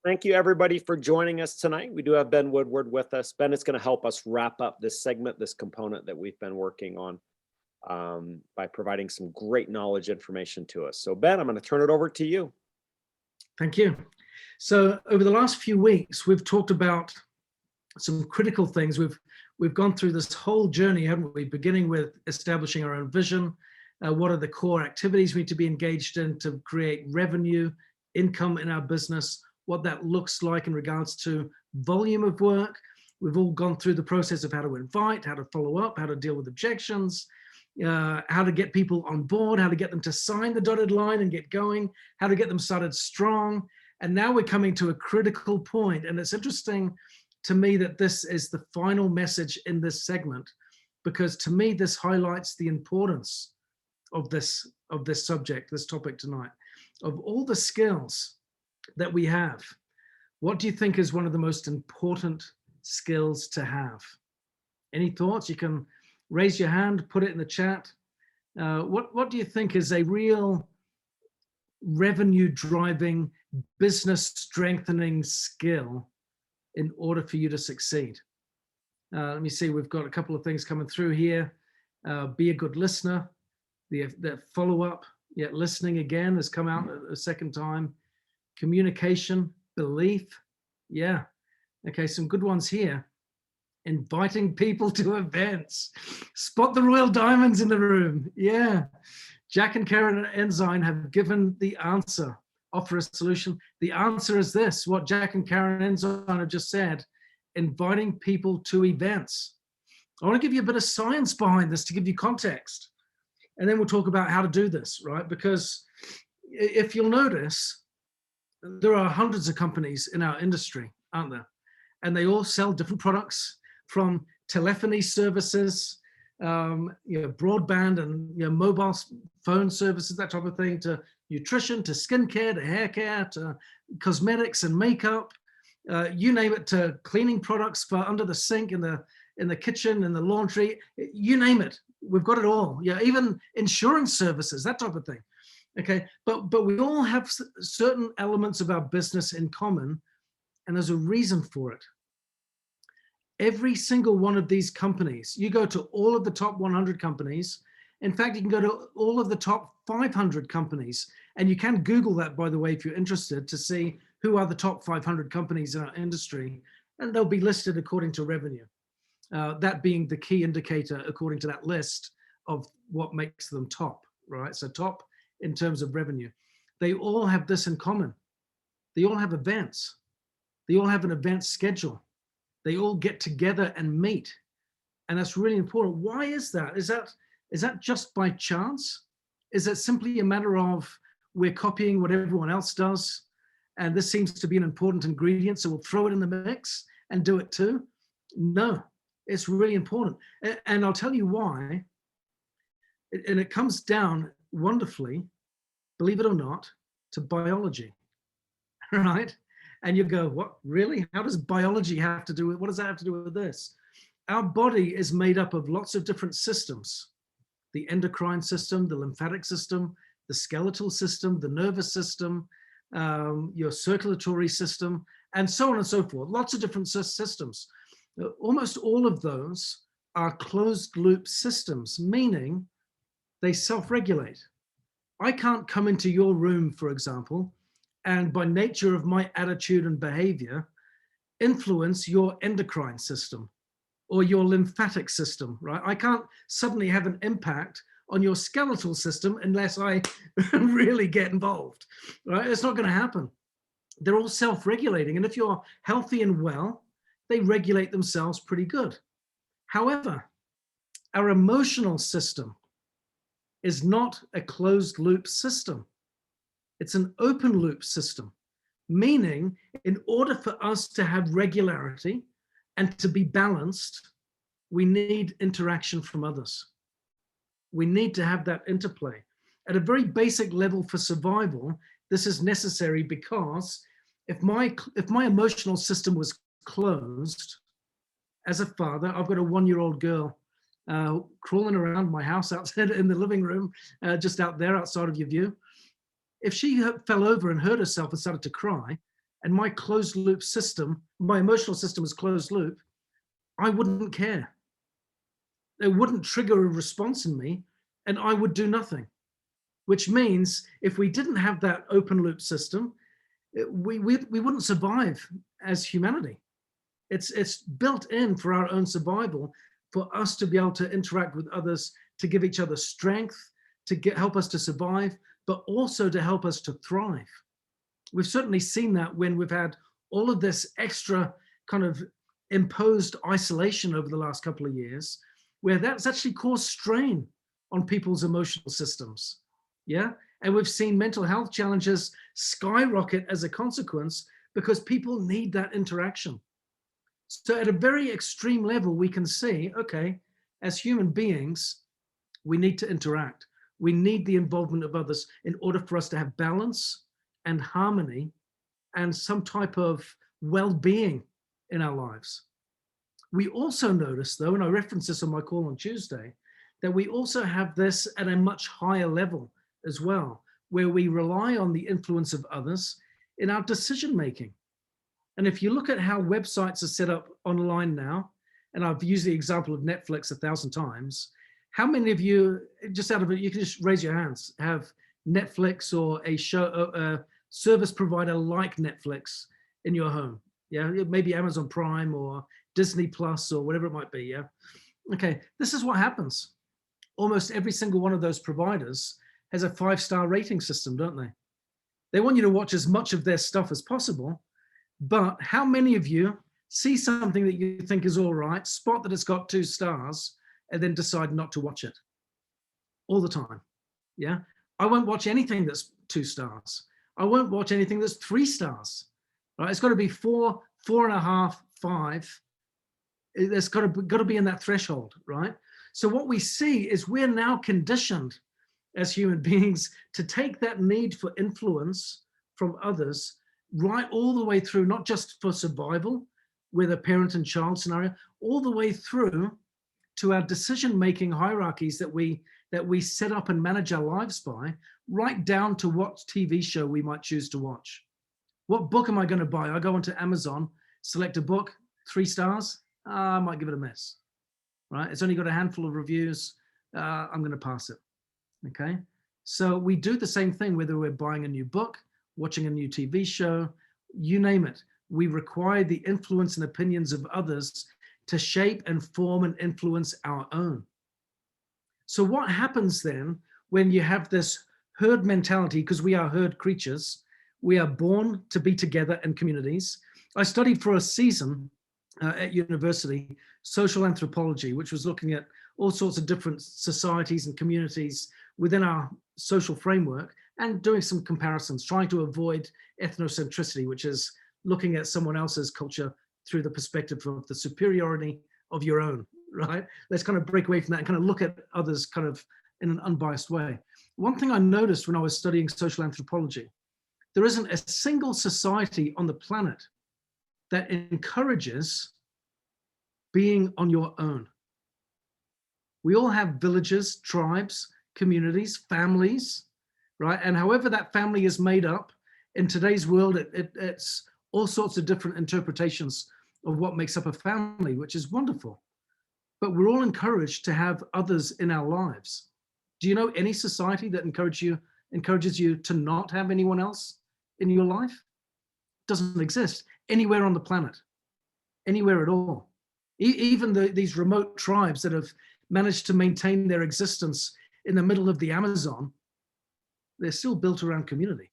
Thank you, everybody, for joining us tonight. We do have Ben Woodward with us. Ben is going to help us wrap up this segment, this component that we've been working on by providing some great knowledge information to us. So, Ben, I'm going to turn it over to you. Thank you. So, over the last few weeks, we've talked about some critical things. We've gone through this whole journey, haven't we? Beginning with establishing our own vision. What are the core activities we need to be engaged in to create revenue, income in our business? What that looks like in regards to volume of work. We've all gone through the process of how to invite, how to follow up, how to deal with objections, how to get people on board, how to get them to sign the dotted line and get going, how to get them started strong. And now we're coming to a critical point. And it's interesting to me that this is the final message in this segment, because to me, this highlights the importance of this subject, this topic tonight. Of all the skills that we have, what do you think is one of the most important skills to have? Any thoughts? You can raise your hand, put it in the chat. What do you think is a real revenue driving, business strengthening skill in order for you to succeed? Let me see, we've got a couple of things coming through here. Be a good listener. The follow-up, yet listening again has come out a second time. Communication, belief, yeah. Okay, some good ones here. Inviting people to events. Spot the royal diamonds in the room, yeah. Jack and Karen Ensign have given the answer. Offer a solution. The answer is this, what Jack and Karen Ensign have just said, inviting people to events. I want to give you a bit of science behind this to give you context. And then we'll talk about how to do this, right? Because if you'll notice, there are hundreds of companies in our industry, aren't there? And they all sell different products, from telephony services, broadband and mobile phone services, that type of thing, to nutrition, to skincare, to hair care, to cosmetics and makeup, you name it, to cleaning products for under the sink, in the kitchen, in the laundry, you name it. We've got it all. Yeah, even insurance services, that type of thing. Okay, but we all have certain elements of our business in common, and there's a reason for it. Every single one of these companies, you go to all of the top 100 companies. In fact, you can go to all of the top 500 companies, and you can Google that, by the way, if you're interested, to see who are the top 500 companies in our industry, and they'll be listed according to revenue. That being the key indicator, according to that list, of what makes them top, right? So top in terms of revenue. They all have this in common. They all have events. They all have an event schedule. They all get together and meet. And that's really important. Why is that? Is that just by chance? Is it simply a matter of we're copying what everyone else does, and this seems to be an important ingredient, so we'll throw it in the mix and do it too? No, it's really important. And I'll tell you why. And it comes down wonderfully, believe it or not, to biology, right? And you go, what, really? How does biology have to do with, what does that have to do with this? Our body is made up of lots of different systems: the endocrine system, the lymphatic system, the skeletal system, the nervous system, your circulatory system, and so on and so forth. Lots of different systems. Almost all of those are closed loop systems, meaning they self-regulate. I can't come into your room, for example, and by nature of my attitude and behavior, influence your endocrine system or your lymphatic system, right? I can't suddenly have an impact on your skeletal system unless I really get involved, right? It's not going to happen. They're all self-regulating. And if you're healthy and well, they regulate themselves pretty good. However, our emotional system is not a closed loop system. It's an open loop system, meaning in order for us to have regularity and to be balanced, we need interaction from others. We need to have that interplay. At a very basic level for survival, this is necessary, because if my emotional system was closed, as a father, I've got a 1-year-old girl crawling around my house outside in the living room, just out there outside of your view. If she fell over and hurt herself and started to cry, and my closed loop system, my emotional system is closed loop, I wouldn't care. It wouldn't trigger a response in me, and I would do nothing. Which means if we didn't have that open loop system, we wouldn't survive as humanity. It's built in for our own survival, for us to be able to interact with others, to give each other strength, to help us to survive, but also to help us to thrive. We've certainly seen that when we've had all of this extra kind of imposed isolation over the last couple of years, where that's actually caused strain on people's emotional systems. Yeah. And we've seen mental health challenges skyrocket as a consequence because people need that interaction. So at a very extreme level, we can see, okay, as human beings, we need to interact. We need the involvement of others in order for us to have balance and harmony and some type of well-being in our lives. We also notice, though, and I referenced this on my call on Tuesday, that we also have this at a much higher level as well, where we rely on the influence of others in our decision-making. And if you look at how websites are set up online now, and I've used the example of Netflix 1,000 times, how many of you, just out of it, you can just raise your hands, have Netflix or a service provider like Netflix in your home? Yeah, maybe Amazon Prime or Disney Plus or whatever it might be, yeah? Okay, this is what happens. Almost every single one of those providers has a 5-star rating system, don't they? They want you to watch as much of their stuff as possible, but how many of you see something that you think is all right, spot that it's got 2 stars, and then decide not to watch it? All the time, yeah? I won't watch anything that's 2 stars. I won't watch anything that's 3 stars, right? It's got to be 4, 4.5, 5. There's got to be in that threshold, right? So what we see is we're now conditioned as human beings to take that need for influence from others right all the way through, not just for survival with a parent and child scenario, all the way through to our decision-making hierarchies that we set up and manage our lives by, right down to what TV show we might choose to watch. What book am I going to buy? I go onto Amazon, select a book, 3 stars, I might give it a miss, right? It's only got a handful of reviews, I'm going to pass it, okay? So we do the same thing, whether we're buying a new book, watching a new TV show, you name it. We require the influence and opinions of others to shape and form and influence our own. So what happens then when you have this herd mentality, because we are herd creatures, we are born to be together in communities. I studied for a season at university, social anthropology, which was looking at all sorts of different societies and communities within our social framework and doing some comparisons, trying to avoid ethnocentricity, which is looking at someone else's culture through the perspective of the superiority of your own, right? Let's kind of break away from that and kind of look at others kind of in an unbiased way. One thing I noticed when I was studying social anthropology, there isn't a single society on the planet that encourages being on your own. We all have villages, tribes, communities, families, right? And however that family is made up, in today's world, it's all sorts of different interpretations of what makes up a family, which is wonderful. But we're all encouraged to have others in our lives. Do you know any society that encourages you to not have anyone else in your life? It doesn't exist anywhere on the planet, anywhere at all. Even these remote tribes that have managed to maintain their existence in the middle of the Amazon, they're still built around community,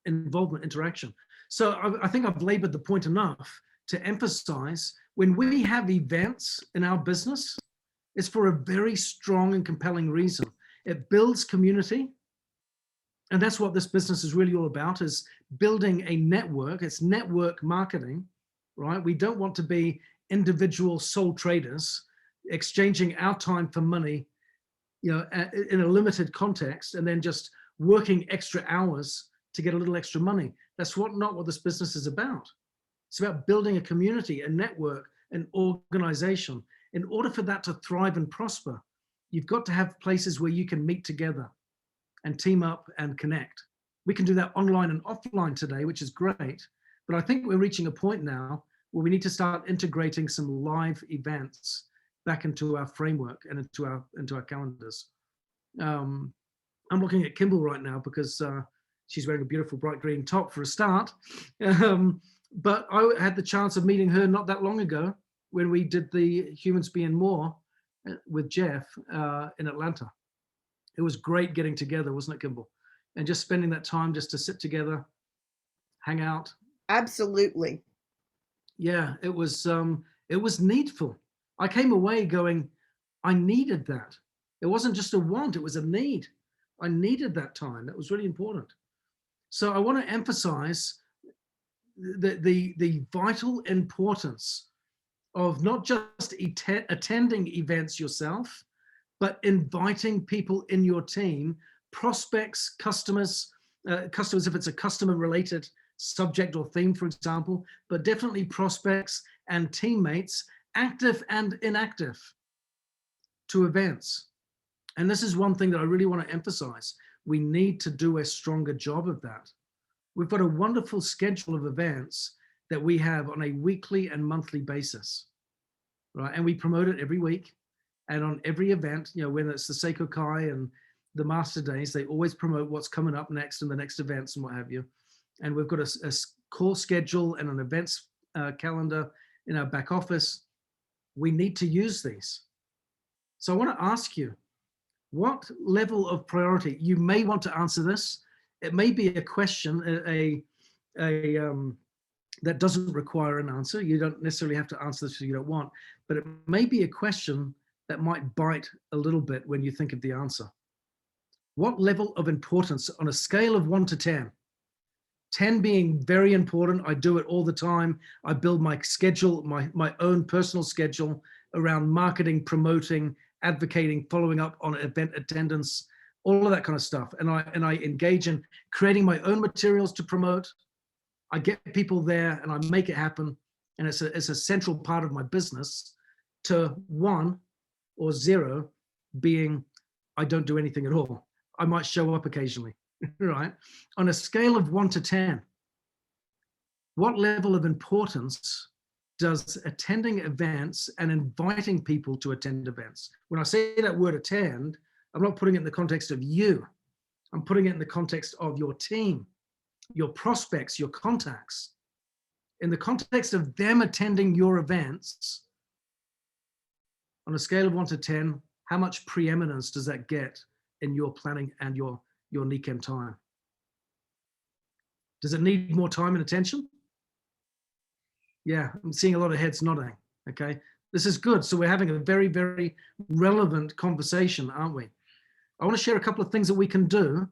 involvement, interaction. So I think I've labored the point enough to emphasize when we have events in our business, it's for a very strong and compelling reason. It builds community. And that's what this business is really all about, is building a network. It's network marketing, right? We don't want to be individual sole traders exchanging our time for money, you know, in a limited context, and then just working extra hours to get a little extra money. That's not what this business is about. It's about building a community, a network, an organization. In order for that to thrive and prosper, you've got to have places where you can meet together and team up and connect. We can do that online and offline today, which is great. But I think we're reaching a point now where we need to start integrating some live events back into our framework and into our calendars. I'm looking at Kimball right now because she's wearing a beautiful bright green top for a start. But I had the chance of meeting her not that long ago when we did the Humans Being More with Jeff in Atlanta. It was great getting together, wasn't it, Kimball? And just spending that time just to sit together, hang out. Absolutely. Yeah, it was needful. I came away going, I needed that. It wasn't just a want, it was a need. I needed that time. That was really important. So I want to emphasize the vital importance of not just attending events yourself, but inviting people in your team, prospects, customers if it's a customer related subject or theme, for example, but definitely prospects and teammates, active and inactive, to events. And this is one thing that I really want to emphasize. We need to do a stronger job of that. We've got a wonderful schedule of events that we have on a weekly and monthly basis, right? And we promote it every week. And on every event, you know, whether it's the Seiko Kai and the Master Days, they always promote what's coming up next and the next events and what have you. And we've got a core schedule and an events calendar in our back office. We need to use these. So I want to ask you, what level of priority? You may want to answer this. It may be a question, that doesn't require an answer. You don't necessarily have to answer this if you don't want, but it may be a question that might bite a little bit when you think of the answer. What level of importance on a scale of 1 to 10? 10 being very important. I do it all the time. I build my schedule, my own personal schedule around marketing, promoting, advocating, following up on event attendance, all of that kind of stuff. And I engage in creating my own materials to promote. I get people there and I make it happen. And it's a central part of my business, to 1 or 0 being, I don't do anything at all. I might show up occasionally, right? On a scale of 1 to 10, what level of importance does attending events and inviting people to attend events? When I say that word attend, I'm not putting it in the context of you. I'm putting it in the context of your team, your prospects, your contacts. In the context of them attending your events, on a scale of 1 to 10, how much preeminence does that get in your planning and your Nikken time? Does it need more time and attention? Yeah, I'm seeing a lot of heads nodding. Okay, this is good. So we're having a very, very relevant conversation, aren't we? I want to share a couple of things that we can do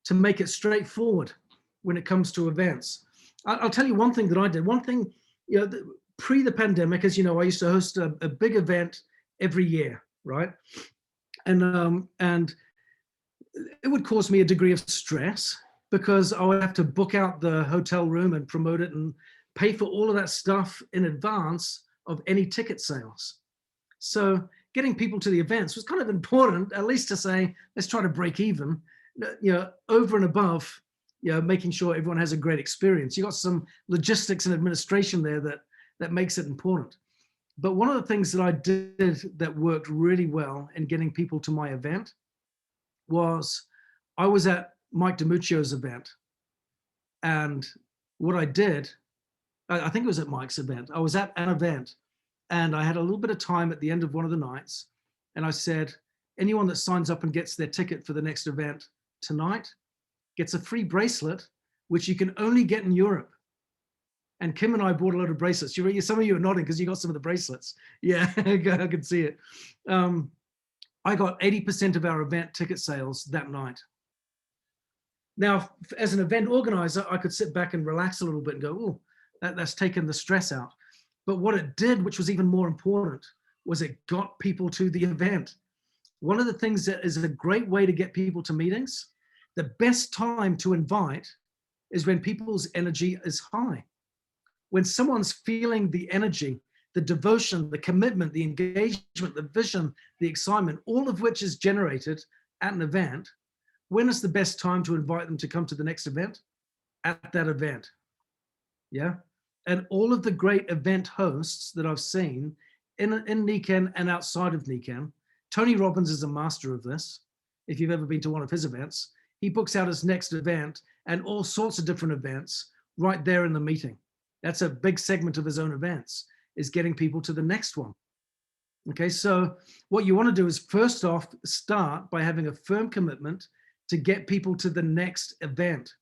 to make it straightforward when it comes to events. I'll tell you one thing that I did. One thing, you know, pre the pandemic, as you know, I used to host a big event every year, right? And it would cause me a degree of stress because I would have to book out the hotel room and promote it and pay for all of that stuff in advance of any ticket sales. So getting people to the events was kind of important, at least to say, let's try to break even, you know, over and above, you know, making sure everyone has a great experience. You got some logistics and administration there that makes it important. But one of the things that I did that worked really well in getting people to my event was I was at Mike DiMuccio's event. And what I did, I think it was at Mike's event. I was at an event and I had a little bit of time at the end of one of the nights. And I said, anyone that signs up and gets their ticket for the next event tonight gets a free bracelet, which you can only get in Europe. And Kim and I bought a load of bracelets. Some of you are nodding because you got some of the bracelets. Yeah, I can see it. I got 80% of our event ticket sales that night. Now, as an event organizer, I could sit back and relax a little bit and go, oh, that's taken the stress out. But what it did, which was even more important, was it got people to the event. One of the things that is a great way to get people to meetings, the best time to invite is when people's energy is high. When someone's feeling the energy, the devotion, the commitment, the engagement, the vision, the excitement, all of which is generated at an event, when is the best time to invite them to come to the next event? At that event. Yeah. And all of the great event hosts that I've seen in Nikken and outside of Nikken, Tony Robbins is a master of this. If you've ever been to one of his events, he books out his next event and all sorts of different events right there in the meeting. That's a big segment of his own events, is getting people to the next one. Okay, so what you want to do is first off, start by having a firm commitment to get people to the next event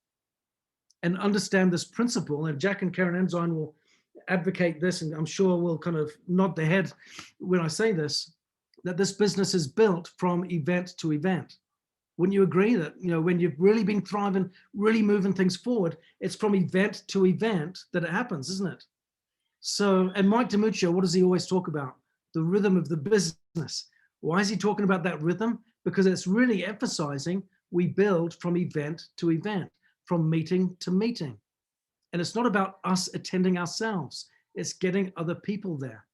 and understand this principle. And Jack and Karen Ensign will advocate this, and I'm sure we'll kind of nod their head when I say this, that this business is built from event to event. Wouldn't you agree that, you know, when you've really been thriving, really moving things forward, it's from event to event that it happens, isn't it? So, and Mike DiMuccio, what does he always talk about? The rhythm of the business. Why is he talking about that rhythm? Because it's really emphasizing we build from event to event, from meeting to meeting. And it's not about us attending ourselves, it's getting other people there.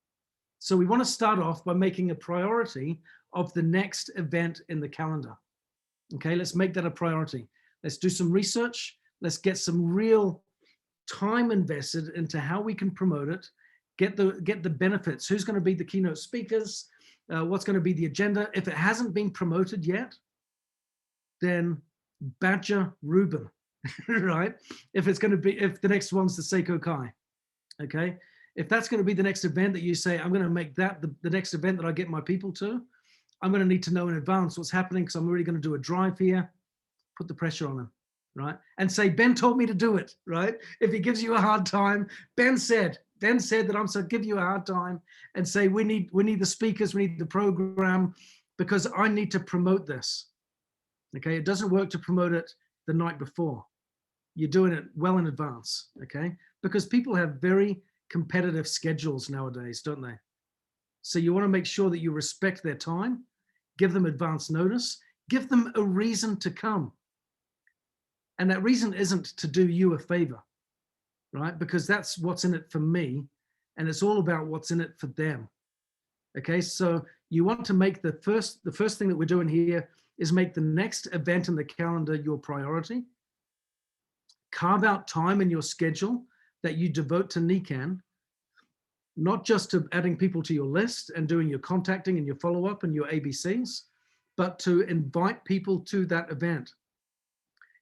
So we want to start off by making a priority of the next event in the calendar. Okay, let's make that a priority. Let's do some research. Let's get some real time invested into how we can promote it, get the benefits. Who's going to be the keynote speakers? What's going to be the agenda? If it hasn't been promoted yet, then badger Ruben, right? If it's going to be, if the next one's the Seiko Kai, okay? If that's going to be the next event that you say, I'm going to make that the next event that I get my people to, I'm going to need to know in advance what's happening because I'm really going to do a drive here. Put the pressure on them, right? And say, Ben told me to do it, right? If he gives you a hard time, Ben said that I'm going to give you a hard time, and say, we need the speakers, we need the program, because I need to promote this. Okay, it doesn't work to promote it the night before. You're doing it well in advance, okay? Because people have very competitive schedules nowadays, don't they? So you want to make sure that you respect their time, give them advance notice, give them a reason to come. And that reason isn't to do you a favor, right? Because that's what's in it for me, and it's all about what's in it for them. Okay, so you want to make the first thing that we're doing here is make the next event in the calendar your priority. Carve out time in your schedule that you devote to Nikken, not just to adding people to your list and doing your contacting and your follow-up and your ABCs, but to invite people to that event.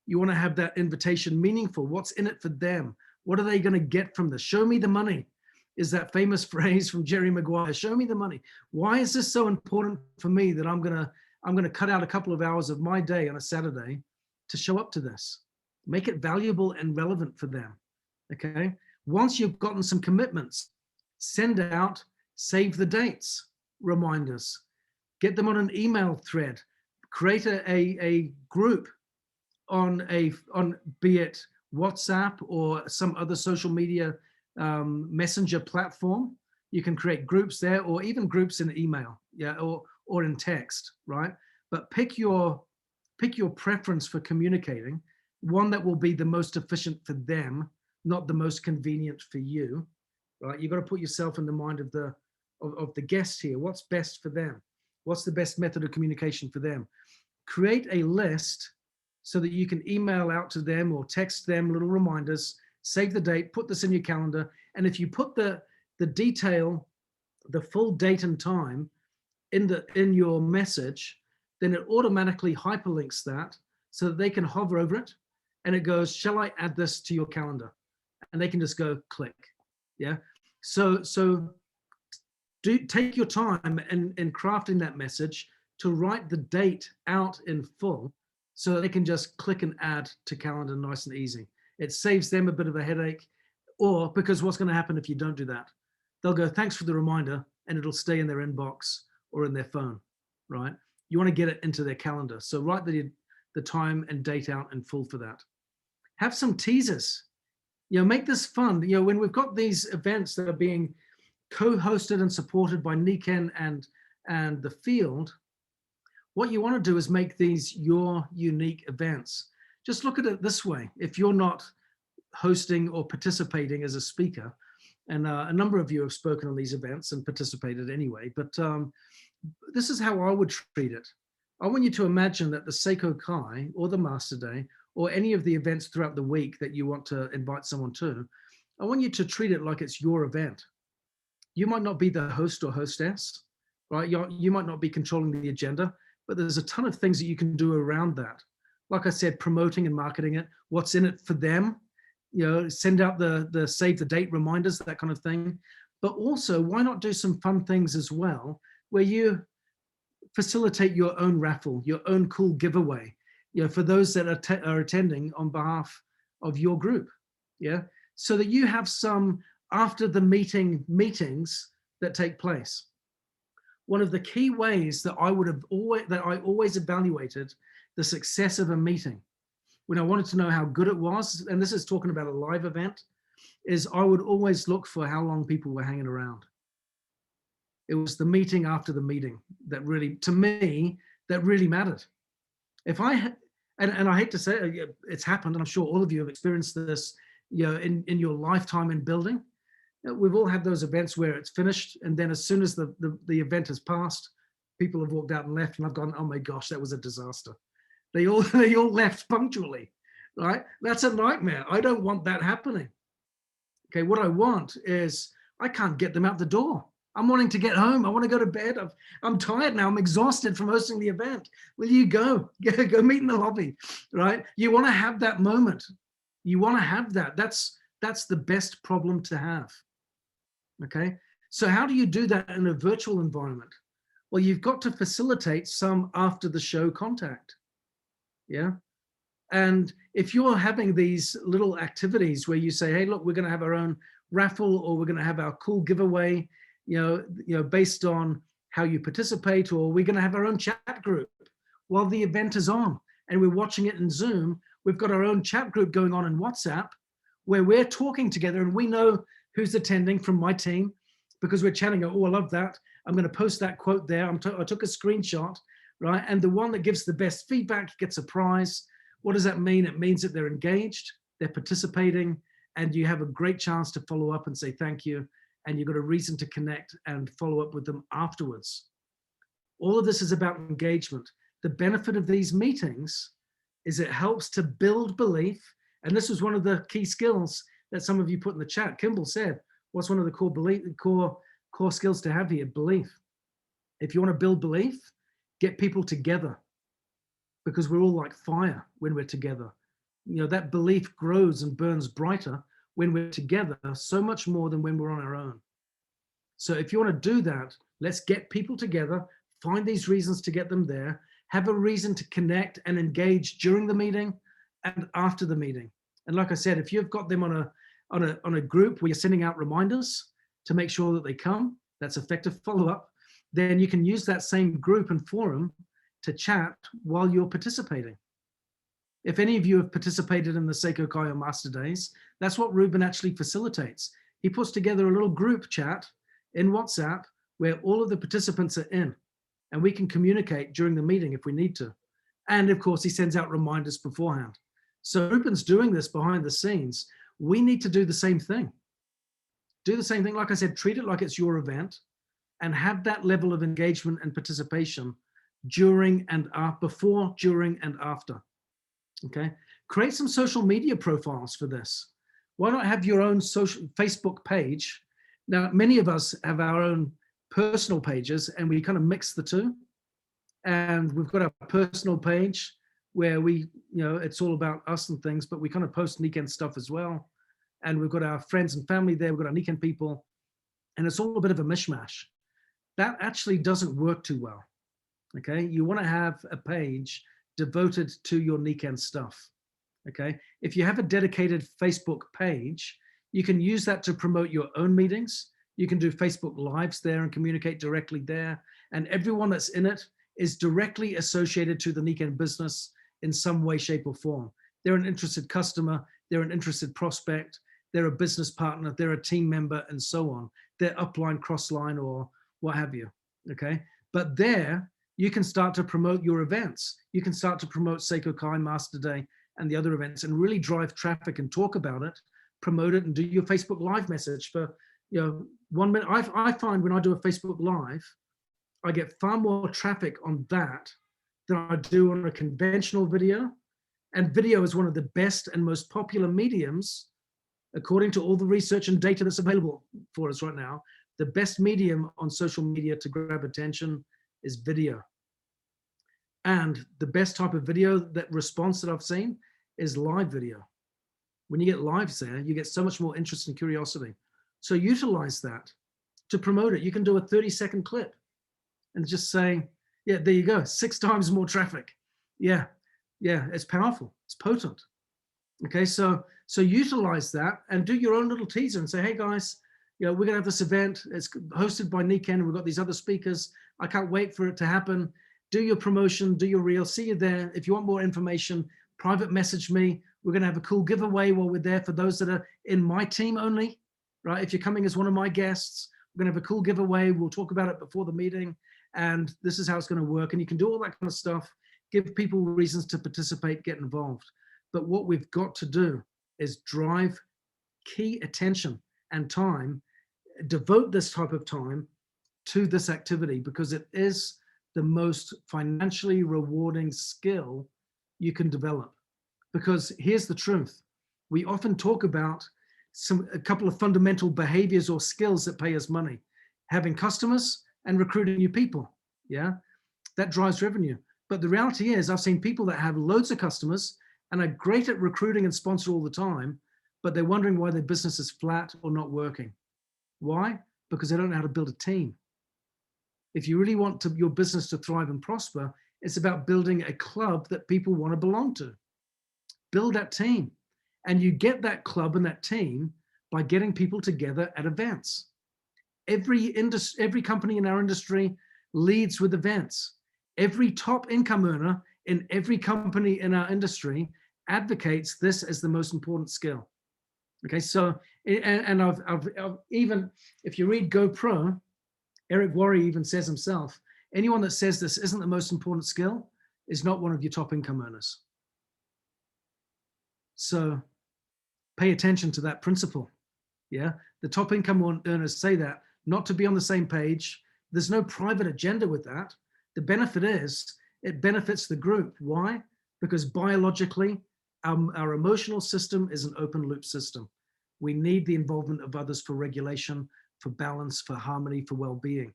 You want to have that invitation meaningful. What's in it for them? What are they going to get from this? Show me the money is that famous phrase from Jerry Maguire. Show me the money. Why is this so important for me that I'm going to cut out a couple of hours of my day on a Saturday to show up to this? Make it valuable and relevant for them. Okay. Once you've gotten some commitments, send out save the dates reminders, get them on an email thread, create a group on be it WhatsApp or some other social media messenger platform. You can create groups there, or even groups in email, yeah, or in text, right? But pick your preference for communicating, one that will be the most efficient for them, not the most convenient for you, right? You've got to put yourself in the mind of the guest here. What's best for them? What's the best method of communication for them? Create a list so that you can email out to them or text them little reminders, save the date, put this in your calendar. And if you put the detail, the full date and time in your message, then it automatically hyperlinks that so that they can hover over it and it goes, shall I add this to your calendar? And they can just go click. Yeah. So take your time in crafting that message to write the date out in full so they can just click and add to calendar nice and easy. It saves them a bit of a headache, or because what's going to happen if you don't do that? They'll go, thanks for the reminder, and it'll stay in their inbox or in their phone, right? You want to get it into their calendar. So write the time and date out in full for that. Have some teasers. Make this fun. When we've got these events that are being co-hosted and supported by Nikken and the field, what you want to do is make these your unique events. Just look at it this way. If you're not hosting or participating as a speaker, and a number of you have spoken on these events and participated anyway, but this is how I would treat it. I want you to imagine that the Seiko Kai or the Master Day or any of the events throughout the week that you want to invite someone to, I want you to treat it like it's your event. You might not be the host or hostess, right? You might not be controlling the agenda, but there's a ton of things that you can do around that. Like I said, promoting and marketing it, what's in it for them, send out the save the date reminders, that kind of thing. But also, why not do some fun things as well, where you facilitate your own raffle, your own cool giveaway, for those that are attending on behalf of your group, yeah? So that you have some after the meetings that take place. One of the key ways that I always evaluated the success of a meeting, when I wanted to know how good it was, and this is talking about a live event, is I would always look for how long people were hanging around. It was the meeting after the meeting that really, to me, that really mattered. If I, and I hate to say it's happened, and I'm sure all of you have experienced this, in your lifetime in building. We've all had those events where it's finished, and then as soon as the event has passed, people have walked out and left, and I've gone, oh my gosh, that was a disaster. They all left punctually, right? That's a nightmare. I don't want that happening. Okay, what I want is I can't get them out the door. I'm wanting to get home. I want to go to bed. I'm tired now. I'm exhausted from hosting the event. Will you go meet in the lobby, right? You want to have that moment. You want to have that. That's the best problem to have. Okay, so how do you do that in a virtual environment? Well, you've got to facilitate some after the show contact. Yeah. And if you're having these little activities where you say, hey, look, we're going to have our own raffle, or we're going to have our cool giveaway, based on how you participate, or we're going to have our own chat group while the event is on and we're watching it in Zoom. We've got our own chat group going on in WhatsApp where we're talking together, and we know who's attending from my team because we're chatting. Oh, I love that. I'm going to post that quote there. I took a screenshot, right? And the one that gives the best feedback gets a prize. What does that mean? It means that they're engaged, they're participating, and you have a great chance to follow up and say thank you. And you've got a reason to connect and follow up with them afterwards. All of this is about engagement. The benefit of these meetings is it helps to build belief. And this was one of the key skills that some of you put in the chat. Kimball said, what's one of the core skills to have here? Belief. If you want to build belief, get people together, because we're all like fire when we're together. That belief grows and burns brighter when we're together, so much more than when we're on our own. So if you want to do that, let's get people together, find these reasons to get them there, have a reason to connect and engage during the meeting and after the meeting. And like I said, if you've got them on a group where you're sending out reminders to make sure that they come, that's effective follow-up, then you can use that same group and forum to chat while you're participating. If any of you have participated in the Seiko Kai or Master Days, that's what Ruben actually facilitates. He puts together a little group chat in WhatsApp where all of the participants are in, and we can communicate during the meeting if we need to. And of course, he sends out reminders beforehand. So Ruben's doing this behind the scenes. We need to do the same thing. Do the same thing. Like I said, treat it like it's your event and have that level of engagement and participation during and after, before, during, and after. Okay, create some social media profiles for this. Why not have your own social Facebook page? Now, many of us have our own personal pages, and we kind of mix the two. And we've got our personal page where we, it's all about us and things, but we kind of post Nikken stuff as well. And we've got our friends and family there. We've got our Nikken people, and it's all a bit of a mishmash. That actually doesn't work too well. Okay, you want to have a page devoted to your Nikken stuff. Okay, if you have a dedicated Facebook page, you can use that to promote your own meetings. You can do Facebook Lives there and communicate directly there. And everyone that's in it is directly associated to the Nikken business in some way, shape, or form. They're an interested customer, they're an interested prospect, they're a business partner, they're a team member, and so on. They're upline, crossline, or what have you. Okay, but there, you can start to promote your events. You can start to promote Seiko Kai, Master Day, and the other events, and really drive traffic and talk about it, promote it, and do your Facebook Live message for 1 minute. I find when I do a Facebook Live, I get far more traffic on that than I do on a conventional video. And video is one of the best and most popular mediums, according to all the research and data that's available for us right now. The best medium on social media to grab attention is video. And the best type of video, that response that I've seen, is live video. When you get lives there, you get so much more interest and curiosity. So utilize that to promote it. You can do a 30-second clip and just say, yeah, there you go, 6 times more traffic. Yeah, it's powerful, it's potent. Okay, so utilize that and do your own little teaser and say, hey guys, you know, we're gonna have this event. It's hosted by Nikken. We've got these other speakers. I can't wait for it to happen. Do your promotion, do your reel, see you there. If you want more information, private message me. We're gonna have a cool giveaway while we're there for those that are in my team only, right? If you're coming as one of my guests, we're gonna have a cool giveaway. We'll talk about it before the meeting, and this is how it's gonna work. And you can do all that kind of stuff, give people reasons to participate, get involved. But what we've got to do is drive key attention and time, devote this type of time to this activity, because it is the most financially rewarding skill you can develop. Because here's the truth. We often talk about a couple of fundamental behaviors or skills that pay us money. Having customers and recruiting new people, yeah? That drives revenue. But the reality is, I've seen people that have loads of customers and are great at recruiting and sponsor all the time, but they're wondering why their business is flat or not working. Why? Because they don't know how to build a team. If you really want your business to thrive and prosper, it's about building a club that people want to belong to. Build that team. And you get that club and that team by getting people together at events. Every company in our industry leads with events. Every top income earner in every company in our industry advocates this as the most important skill. Okay, so, and I've even, if you read GoPro, Eric Worre even says himself, anyone that says this isn't the most important skill is not one of your top income earners. So pay attention to that principle. Yeah, the top income earners say that, not to be on the same page. There's no private agenda with that. The benefit is, it benefits the group. Why? Because biologically, our emotional system is an open loop system. We need the involvement of others for regulation, for balance, for harmony, for well-being.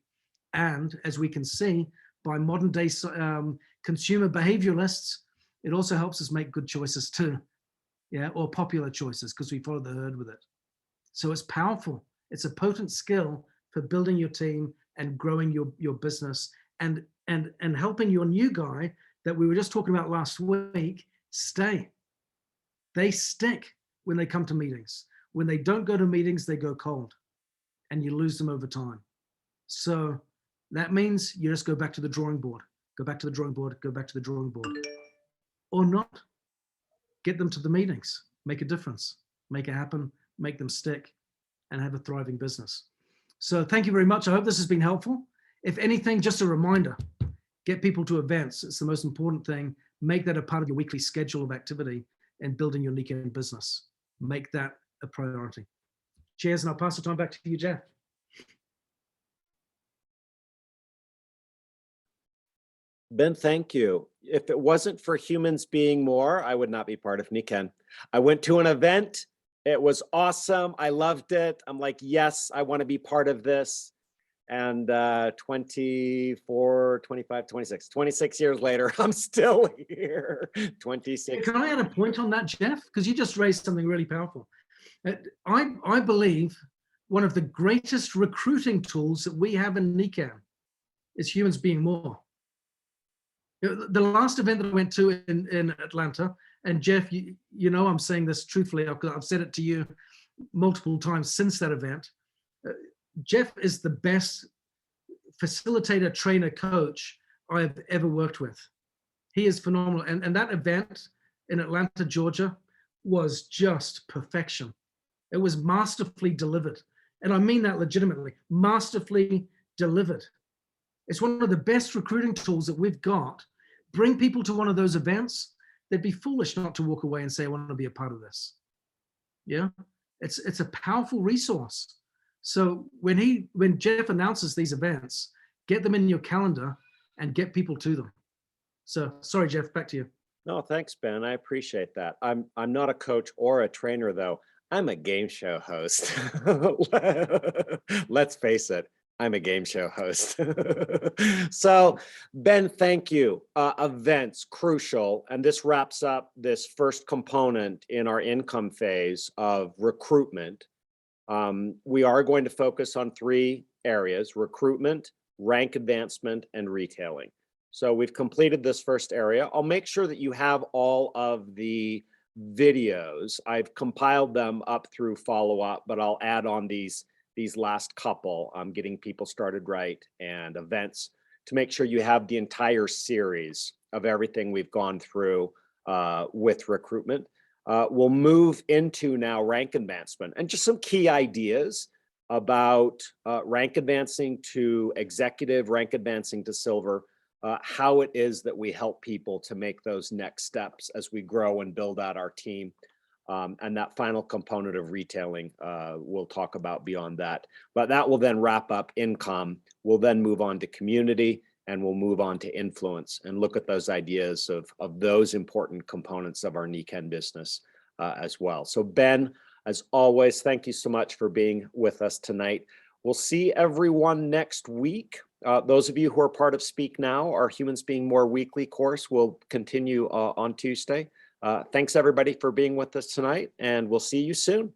And as we can see by modern day consumer behavioralists, it also helps us make good choices too. Yeah, or popular choices, because we follow the herd with it. So it's powerful. It's a potent skill for building your team and growing your business, and helping your new guy that we were just talking about last week stay. They stick when they come to meetings. When they don't go to meetings, they go cold, and you lose them over time. So that means you just go back to the drawing board, go back to the drawing board, go back to the drawing board, or not. Get them to the meetings, make a difference, make it happen, make them stick, and have a thriving business. So thank you very much. I hope this has been helpful. If anything, just a reminder, get people to events. It's the most important thing. Make that a part of your weekly schedule of activity and building your Nikken business. Make that a priority. Cheers, and I'll pass the time back to you, Jeff. Ben, thank you. If it wasn't for humans being more, I would not be part of Nikken. I went to an event. It was awesome. I loved it. I'm like, yes, I want to be part of this. And 24, 25, 26 years later, I'm still here. 26. Can I add a point on that, Jeff? Because you just raised something really powerful. I believe one of the greatest recruiting tools that we have in Nikken is humans being more. The last event that I went to in Atlanta, and Jeff, you know I'm saying this truthfully, I've said it to you multiple times since that event. Jeff is the best facilitator, trainer, coach I've ever worked with. He is phenomenal. And that event in Atlanta, Georgia was just perfection. It was masterfully delivered. And I mean that legitimately, masterfully delivered. It's one of the best recruiting tools that we've got. Bring people to one of those events. They'd be foolish not to walk away and say, I want to be a part of this. Yeah, it's a powerful resource. So when Jeff announces these events, get them in your calendar and get people to them. So sorry, Jeff, back to you. No, thanks, Ben. I appreciate that. I'm not a coach or a trainer, though. I'm a game show host. Let's face it, I'm a game show host. So, Ben, thank you. Events, crucial. And this wraps up this first component in our income phase of recruitment. We are going to focus on 3 areas: recruitment, rank advancement, and retailing. So we've completed this first area. I'll make sure that you have all of the videos. I've compiled them up through follow-up, but I'll add on these last couple, getting people started right, and events, to make sure you have the entire series of everything we've gone through with recruitment. We'll move into now rank advancement and just some key ideas about rank advancing to executive, rank advancing to silver, how it is that we help people to make those next steps as we grow and build out our team. And that final component of retailing, we'll talk about beyond that. But that will then wrap up income. We'll then move on to community, and we'll move on to influence and look at those ideas of those important components of our Nikken business as well. So Ben, as always, thank you so much for being with us tonight. We'll see everyone next week. Those of you who are part of Speak Now, our Humans Being More weekly course, will continue on Tuesday. Thanks everybody for being with us tonight, and we'll see you soon.